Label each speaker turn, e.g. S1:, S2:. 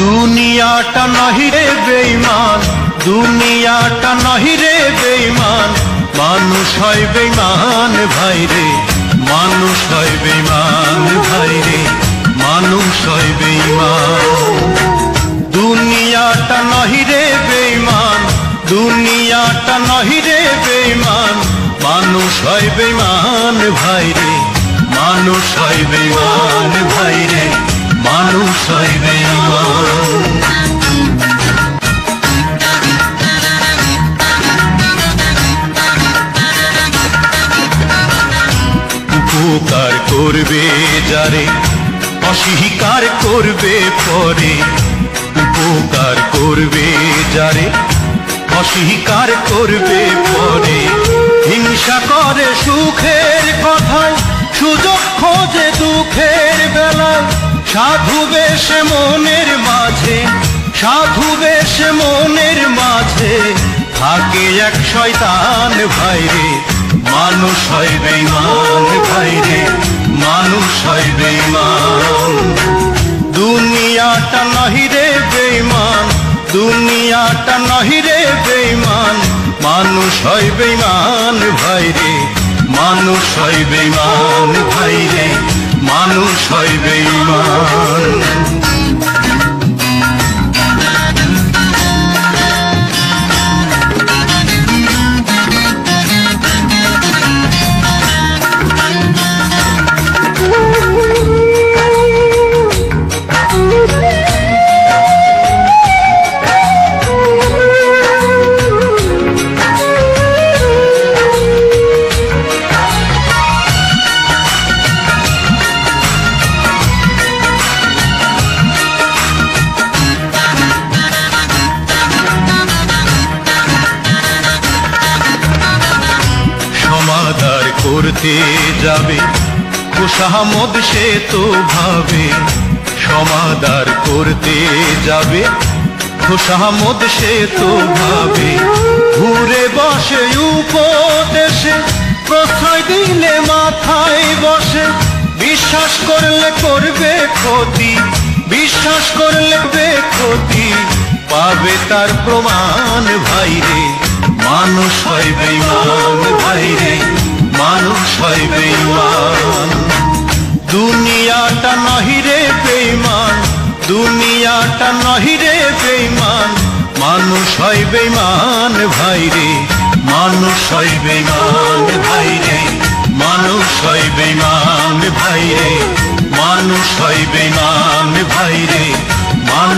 S1: দুনিয়াটা নাহি রে বেঈমান, দুনিয়াটা নাহি রে বেঈমান, মানুষ হয় বেঈমান ভাই রে, মানুষ হয় বেঈমান ভাই রে, মানুষ হয় বেঈমান। দুনিয়াটা নাহি রে বেঈমান, দুনিয়াটা নাহি রে বেঈমান, মানুষ হয় বেঈমান ভাই রে, মানুষ হয় বেঈমান ভাই রে, মানুষ হয় বেঈমান। উপকার করবে যারে অস্বীকার করবে পরে, উপকার করবে যারে অস্বীকার করবে পরে, হিংসা করে সুখের কথায় সুযোগ খোঁজে দুঃখের বেলায়, সাধু বেশে মনের মাঝে, সাধু বেশে মনের মাঝে থাকে এক শয়তান ভাই রে, মানুষ হয় বেঈমান ভাই রে, মানুষ হয় বেঈমান। দুনিয়াটা নাহি রে বেঈমান, দুনিয়াটা নাহি রে বেঈমান, মানুষ হয় বেঈমান ভাই রে, মানুষ হয় বেঈমান ভাই রে, মানুষ হয় বেঈমান। সমাধার করতে যাবে খুশামদ সে তো ভাবে, সমাধার করতে যাবে খুশামদ সে তো ভাবে, ঘুরে বসে উপদেশে প্রশ্রয় দিলে মাথায় বসে, বিশ্বাস করলে করবে ক্ষতি, বিশ্বাস করলে ক্ষতি পাবে তার প্রমাণ ভাই রে, মানুষ হয় বেঈমান ভাই রে, মানুষ হয় বেঈমান। দুনিয়াটা নাহি রে বেঈমান, দুনিয়াটা নাহি রে বেঈমান, মানুষ হয় বেঈমান ভাই রে, মানুষ হয় বেঈমান ভাই রে, মানুষ হয় বেঈমান ভাই রে, মানুষ হয় বেঈমান ভাই রে, মানুষ।